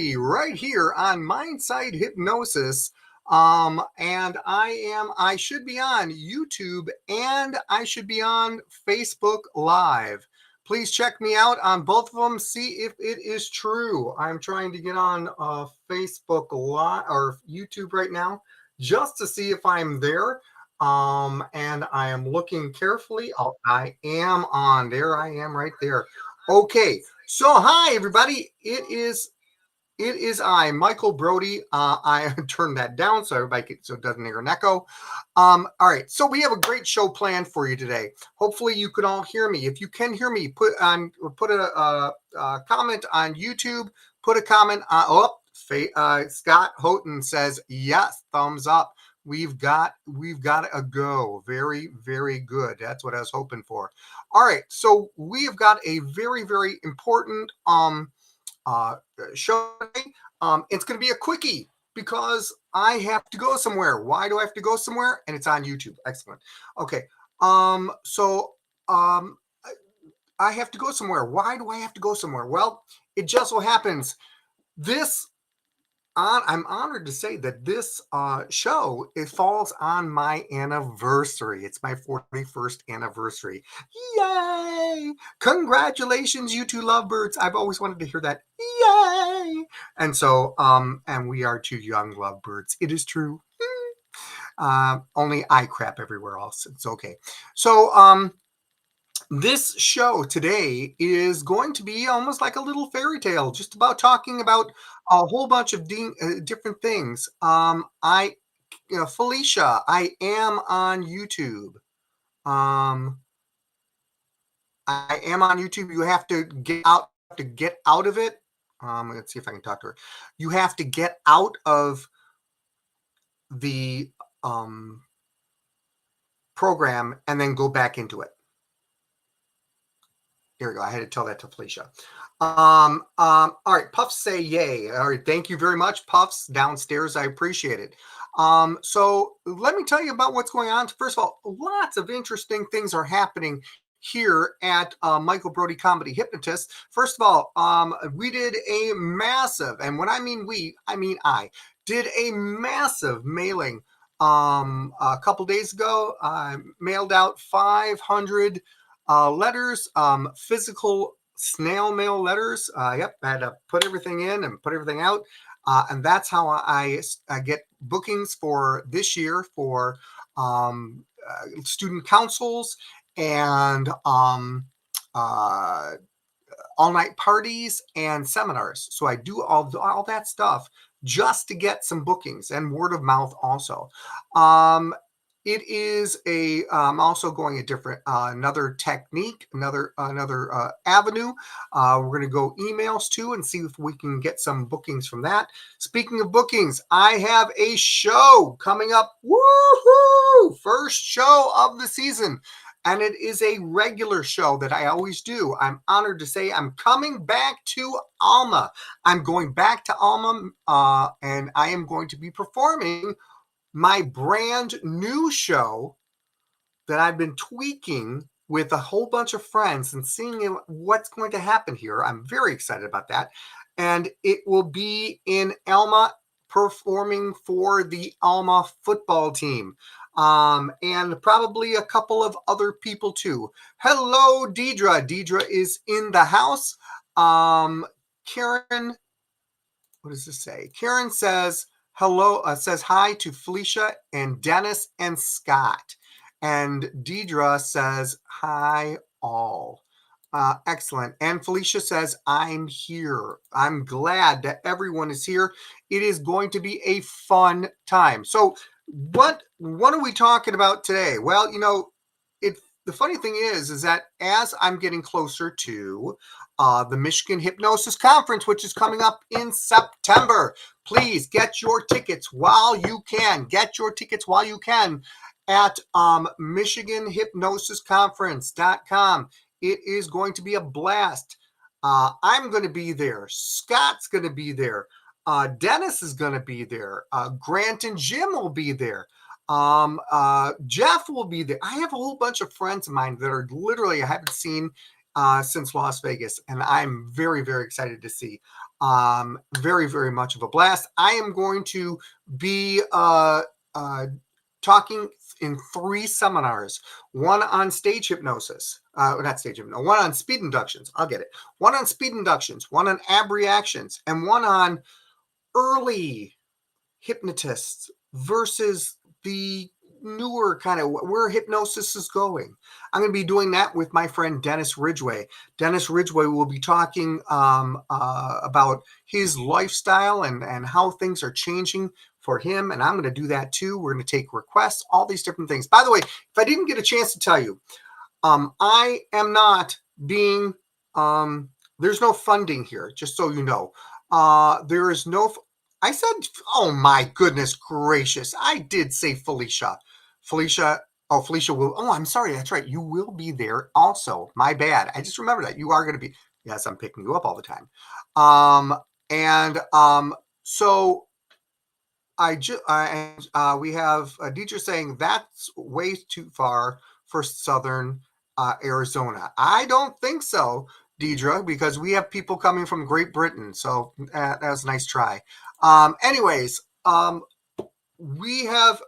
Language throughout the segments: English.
Brody right here on Mindside Hypnosis. And I should be on YouTube and I should be on Facebook Live. Please check me out on both of them. See if it is true. I'm trying to get on Facebook Live or YouTube right now just to see if I'm there. And I am looking carefully. Oh, I am on there. I am right there. Okay. So hi everybody. It is I, Michael Brody. I turned that down so so it doesn't hear an echo. All right, so we have a great show planned for you today. Hopefully, you can all hear me. If you can hear me, put a comment on YouTube. Put a comment on. Scott Houghton says yes, thumbs up. We've got a go. Very, very good. That's what I was hoping for. All right, so we have got a very, very important show today. It's going to be a quickie because I have to go somewhere. Why do I have to go somewhere? And it's on YouTube. Excellent. Okay. So I have to go somewhere. Why do I have to go somewhere? Well, it just so happens I'm honored to say that this show, it falls on my anniversary. It's my 41st anniversary. Yay! Congratulations, you two lovebirds. I've always wanted to hear that. Yay! And so, and we are two young lovebirds. It is true. Only I crap everywhere else. It's okay. So, this show today is going to be almost like a little fairy tale, just about talking about a whole bunch of different things. Felicia, I am on YouTube. I am on YouTube. You have to get out of it. Let's see if I can talk to her. You have to get out of the program and then go back into it. Here we go. I had to tell that to Felicia. All right. Puffs say yay. All right. Thank you very much, Puffs downstairs. I appreciate it. So let me tell you about what's going on. First of all, lots of interesting things are happening here at Michael Brody Comedy Hypnotist. First of all, we did a massive, and when I mean we, I mean I did a massive mailing a couple days ago. I mailed out 500 letters, physical snail mail letters. Yep, I had to put everything in and put everything out. And that's how I get bookings for this year for student councils and all-night parties and seminars. So I do all that stuff just to get some bookings and word of mouth also. It is I'm also going a different, another technique, another avenue. We're going to go emails too and see if we can get some bookings from that. Speaking of bookings, I have a show coming up. Woohoo! First show of the season. And it is a regular show that I always do. I'm honored to say I'm coming back to Alma. I'm going back to Alma, and I am going to be performing my brand new show that I've been tweaking with a whole bunch of friends and seeing what's going to happen here. I'm very excited about that. And it will be in Alma, performing for the Alma football team. And probably a couple of other people too. Hello, Deidre. Deidre is in the house. Karen, what does this say? Karen says, hello, says hi to Felicia and Dennis and Scott. And Deidre says, hi all. Excellent. And Felicia says, I'm here. I'm glad that everyone is here. It is going to be a fun time. So what are we talking about today? Well, the funny thing is that as I'm getting closer to the Michigan Hypnosis Conference, which is coming up in September, please get your tickets while you can. Get your tickets while you can at MichiganHypnosisConference.com. It is going to be a blast. I'm going to be there. Scott's going to be there. Dennis is going to be there. Grant and Jim will be there. Jeff will be there. I have a whole bunch of friends of mine that are literally I haven't seen since Las Vegas, and I'm very, very excited to see. Very, very much of a blast. I am going to be uh, talking in 3 seminars, one on stage hypnosis, not stage hypnosis, one on speed inductions. I'll get it. One on speed inductions, one on ab reactions, and one on early hypnotists versus the newer kind of where hypnosis is going. I'm going to be doing that with my friend Dennis Ridgway. Dennis Ridgway will be talking about his lifestyle and how things are changing for him. And I'm going to do that too. We're going to take requests, all these different things. By the way, if I didn't get a chance to tell you, I am not being, there's no funding here, just so you know. There is no, I said, oh my goodness gracious. I did say Felicia. Felicia, oh, Felicia will, oh, I'm sorry. That's right. You will be there also. My bad. I just remember that. You are going to be, yes, I'm picking you up all the time. And so we have Deidre saying that's way too far for Southern Arizona. I don't think so, Deidre, because we have people coming from Great Britain. So that was a nice try. Anyways, we have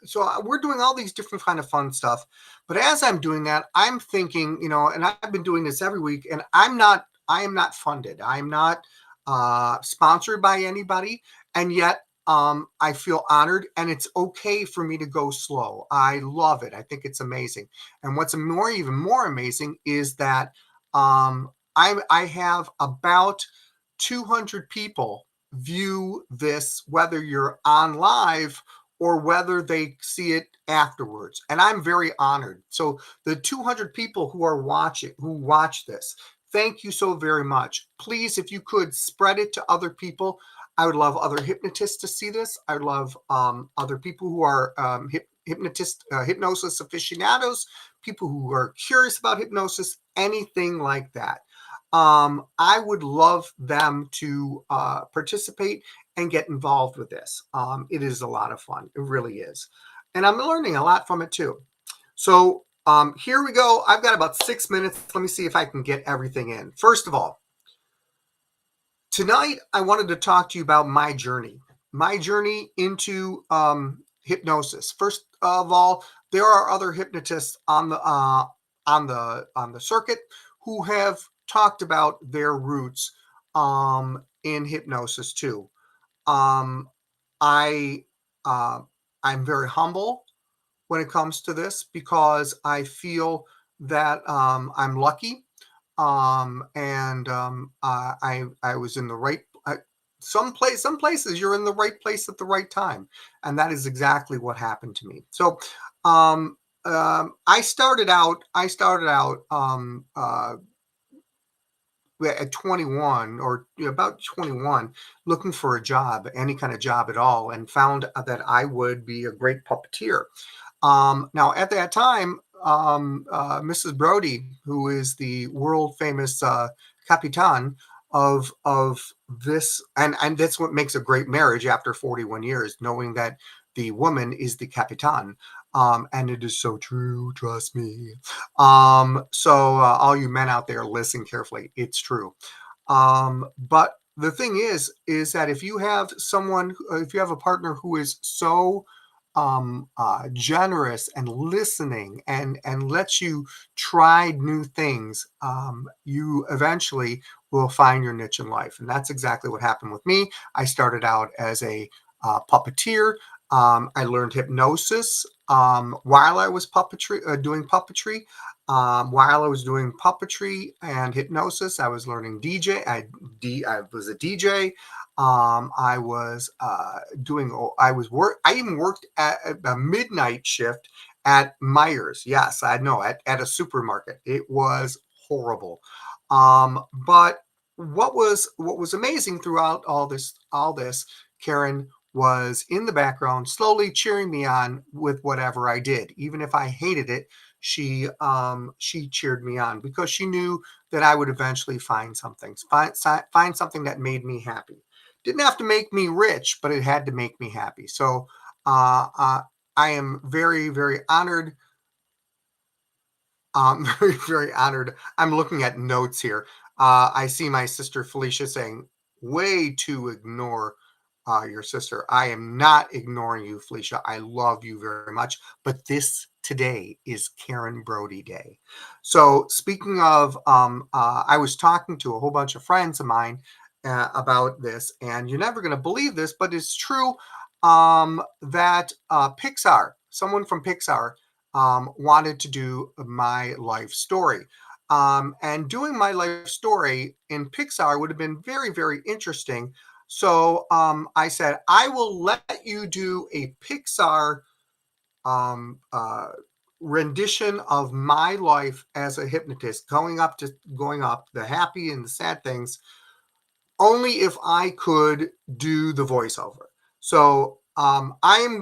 so we're doing all these different kind of fun stuff. But as I'm doing that, I'm thinking, you know, and I've been doing this every week, and I am not funded. I'm not sponsored by anybody, and yet I feel honored, and it's okay for me to go slow. I love it. I think it's amazing. And what's even more amazing is that I have about 200 people view this, whether you're on live or whether they see it afterwards. And I'm very honored. So the 200 people who are watching, who watch this, thank you so very much. Please, if you could spread it to other people. I would love other hypnotists to see this. I would love other people who are hypnosis aficionados, people who are curious about hypnosis, anything like that. I would love them to participate and get involved with this. It is a lot of fun. It really is. And I'm learning a lot from it too. So here we go. I've got about 6 minutes. Let me see if I can get everything in. First of all, tonight I wanted to talk to you about my journey into hypnosis. First of all, there are other hypnotists on the circuit who have talked about their roots in hypnosis too. I I'm very humble when it comes to this because I feel that I'm lucky, and I was in the right. Some places you're in the right place at the right time, and that is exactly what happened to me. So, I started out. At 21 or about 21, looking for a job, any kind of job at all, and found that I would be a great puppeteer. Now, at that time, Mrs. Brody, who is the world famous Capitan of this, and that's what makes a great marriage after 41 years, knowing that the woman is the Capitan. And it is so true, trust me. So all you men out there, listen carefully. It's true. But the thing is that if you have if you have a partner who is so generous and listening and lets you try new things, you eventually will find your niche in life. And that's exactly what happened with me. I started out as a puppeteer. I learned hypnosis while I was doing puppetry. While I was doing puppetry and hypnosis, I was learning DJ. I was a DJ. I was I even worked at a midnight shift at Myers. Yes, I know, at a supermarket. It was horrible. But what was amazing throughout all this, Karen was in the background, slowly cheering me on with whatever I did. Even if I hated it, she cheered me on because she knew that I would eventually find something that made me happy. Didn't have to make me rich, but it had to make me happy. So I am very, very honored Very, very honored. I'm looking at notes here. I see my sister Felicia saying, way to ignore your sister. I am not ignoring you, Felicia. I love you very much. But this today is Karen Brody Day. So, speaking of, I was talking to a whole bunch of friends of mine about this, and you're never going to believe this, but it's true that Pixar, someone from Pixar, wanted to do my life story. And doing my life story in Pixar would have been very, very interesting. So I said, I will let you do a Pixar um, uh, rendition of my life as a hypnotist, going up the happy and the sad things, only if I could do the voiceover. So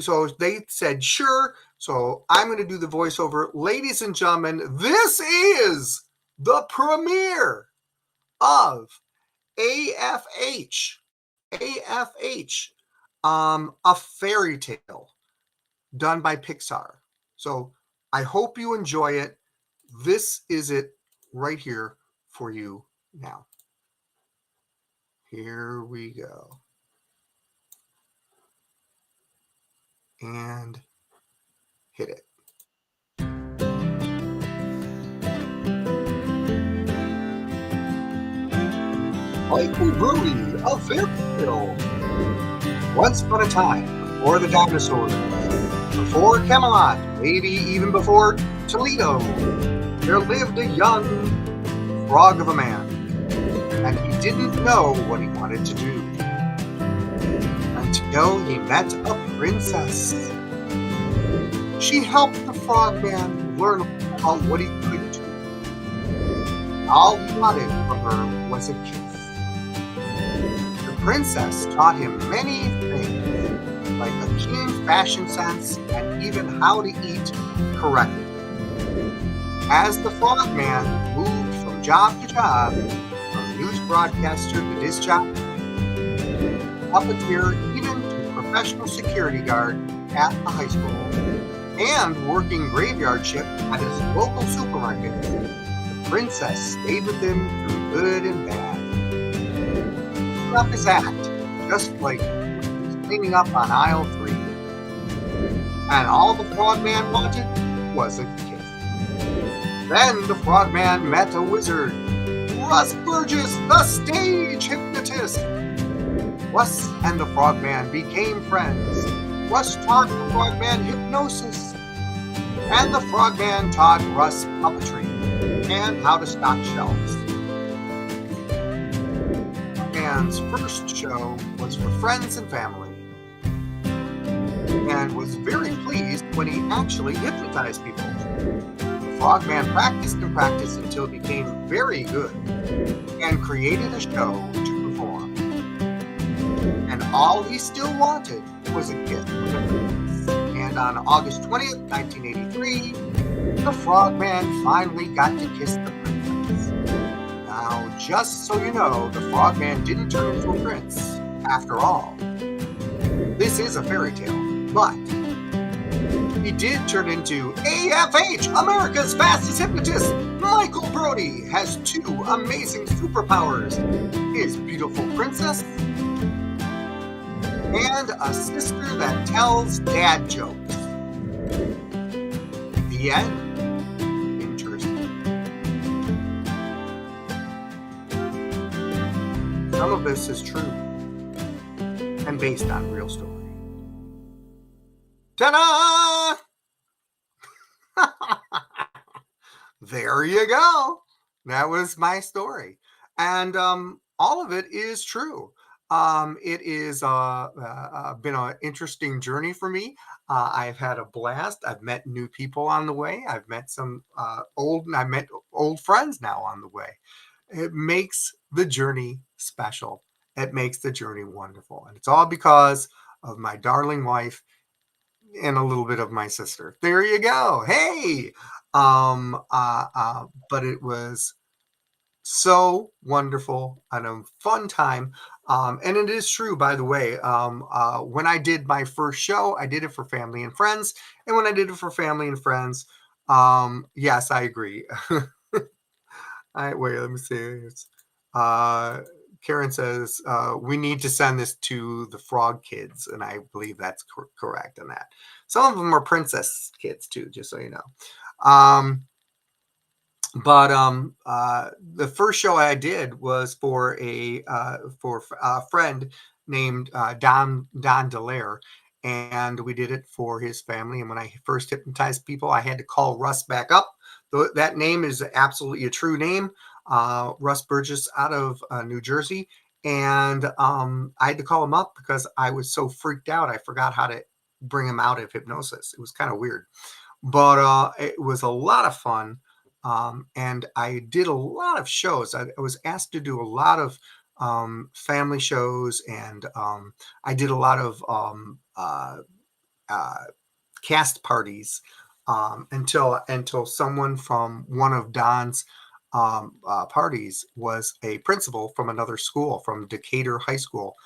so they said sure. So I'm going to do the voiceover. Ladies and gentlemen, this is the premiere of AFH. AFH, a fairy tale done by Pixar. So I hope you enjoy it. This is it right here for you now. Here we go. And hit it. Michael Brody, a fairy tale. Once upon a time, before the dinosaurs, before Camelot, maybe even before Toledo, there lived a young frog of a man, and he didn't know what he wanted to do until he met a princess. She helped the frogman learn about what he could do. All he wanted from her was a kiss. The princess taught him many things, like a keen fashion sense and even how to eat correctly. As the frogman moved from job to job, from news broadcaster to disc jockey, puppeteer, even to professional security guard at the high school, and working graveyard shift at his local supermarket, the princess stayed with him through good and bad. He kept up his act, just like he was cleaning up on aisle 3. And all the frogman wanted was a kiss. Then the frogman met a wizard, Russ Burgess, the stage hypnotist. Russ and the frogman became friends. Russ taught the frogman hypnosis, and the frogman taught Russ puppetry and how to stock shelves. Frogman's first show was for friends and family, and was very pleased when he actually hypnotized people. The frogman practiced and practiced until he became very good and created a show to perform. And all he still wanted was a gift from the princess. And on August 20th, 1983, the frogman finally got to kiss the princess. Now, just so you know, the frogman didn't turn into a prince, after all. This is a fairy tale, but he did turn into AFH, America's fastest hypnotist. Michael Brody has 2 amazing superpowers: his beautiful princess and a sister that tells dad jokes. The end. Interesting. Some of this is true and based on real story. Ta-da! There you go. That was my story. And all of it is true. It is been an interesting journey for me. I've had a blast. I've met new people on the way. I've met some I met old friends now on the way. It makes the journey special. It makes the journey wonderful. And it's all because of my darling wife and a little bit of my sister. There you go. Hey. But it was so wonderful and a fun time. And it is true, by the way, when I did my first show, I did it for family and friends. And when I did it for family and friends, Yes, I agree. I wait, let me see. It's, uh, Karen says we need to send this to the Frog Kids, and I believe that's correct in that. Some of them are Princess Kids too, just so you know. Um, but the first show I did was for a friend named Don Delaire, and we did it for his family. And when I first hypnotized people, I had to call Russ back up. That name is absolutely a true name, Russ Burgess out of New Jersey, and I had to call him up because I was so freaked out. I forgot how to bring him out of hypnosis. It was kind of weird, but it was a lot of fun. And I did a lot of shows. I was asked to do a lot of family shows, and I did a lot of uh, cast parties until someone from one of Don's parties was a principal from another school, from Decatur High School,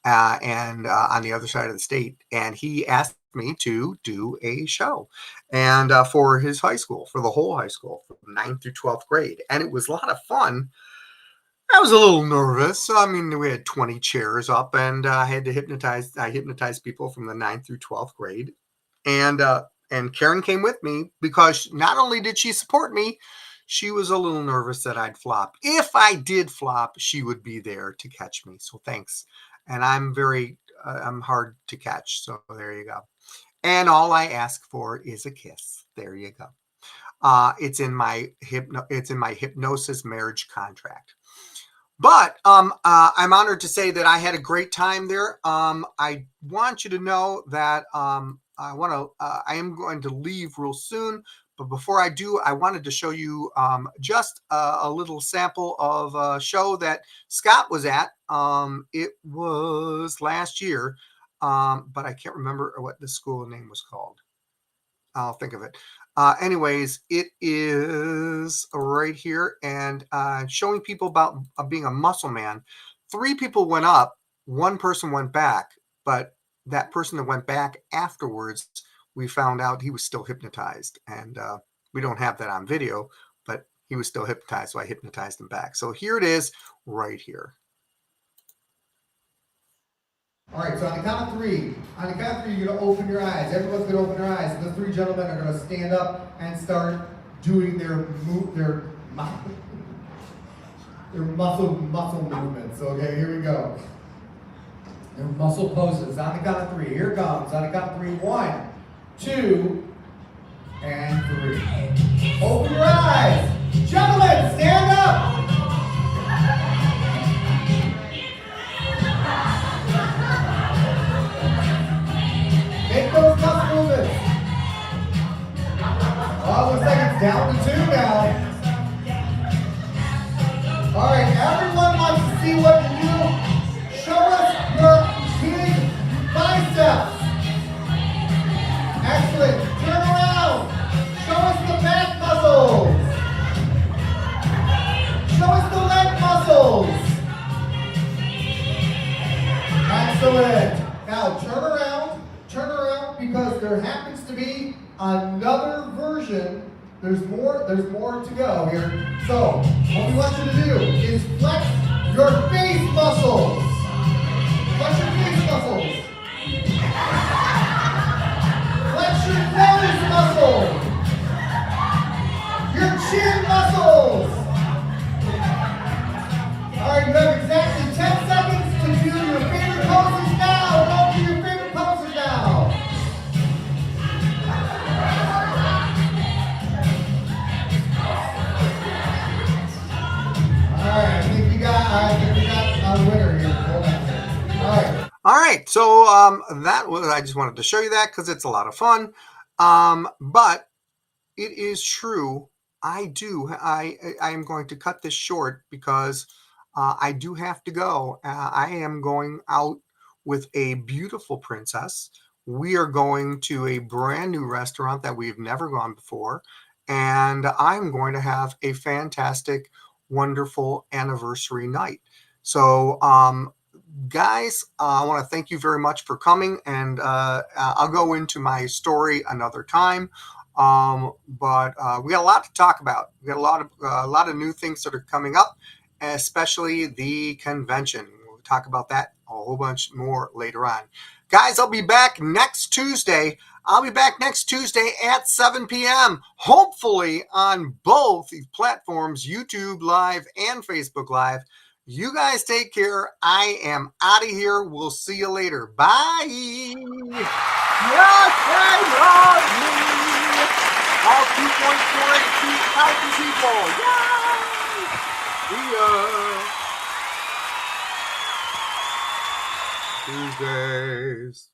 and on the other side of the state, and he asked me to do a show, and for his high school, for the whole high school, from 9th through 12th grade, and it was a lot of fun. I was a little nervous. I mean, we had 20 chairs up, and I had to hypnotize. I hypnotized people from the 9th through 12th grade, and Karen came with me because not only did she support me, she was a little nervous that I'd flop. If I did flop, she would be there to catch me. So thanks. And I'm hard to catch. So there you go. And all I ask for is a kiss. There you go. It's in my hypnosis marriage contract. But I'm honored to say that I had a great time there. I want you to know that I am going to leave real soon. But before I do, I wanted to show you just a little sample of a show that Scott was at. It was last year, but I can't remember what the school name was called. I'll think of it. Anyways, it is right here, and showing people about being a muscle man. 3 people went up, 1 person went back, but that person that went back afterwards, we found out he was still hypnotized, and we don't have that on video, but he was still hypnotized, so I hypnotized him back. So here it is, right here. All right, so on the count of 3, you're going to open your eyes. Everyone's going to open their eyes. And the 3 gentlemen are going to stand up and start doing their muscle movements. Okay, here we go. Their muscle poses. On the count of 3, here it comes. On the count of 3, 1, 2, and 3. Open your eyes. Gentlemen, stand up. Make those muscle movements. Oh, looks like it's down to 2 now. All right, everyone wants to see what you do. Show us your big biceps. Excellent. Turn around. Show us the back muscles. Show us the leg muscles. Excellent. Now turn around because there happens to be another version. There's more to go here. So what we want you to do is flex your face muscles. Flex your face muscles. Flex your nose muscles. Your chin muscles. All right, you have exactly 10 seconds to do your favorite poses now. Don't do your favorite poses now. All right, I think we got a winner here. Hold on. All right. All right, so I just wanted to show you that because it's a lot of fun. But it is true. I am going to cut this short because I do have to go. I am going out with a beautiful princess. We are going to a brand new restaurant that we've never gone before, and I'm going to have a fantastic, wonderful anniversary night. So, guys, I want to thank you very much for coming, and I'll go into my story another time. But we got a lot to talk about. We got a lot of new things that are coming up, especially the convention. We'll talk about that a whole bunch more later on. Guys, I'll be back next Tuesday. I'll be back next Tuesday at 7 p.m., hopefully on both these platforms, YouTube Live and Facebook Live. You guys take care. I am out of here. We'll see you later. Bye. Yes, I love you. All 2.482,000 people. Yay! See ya. Tuesdays.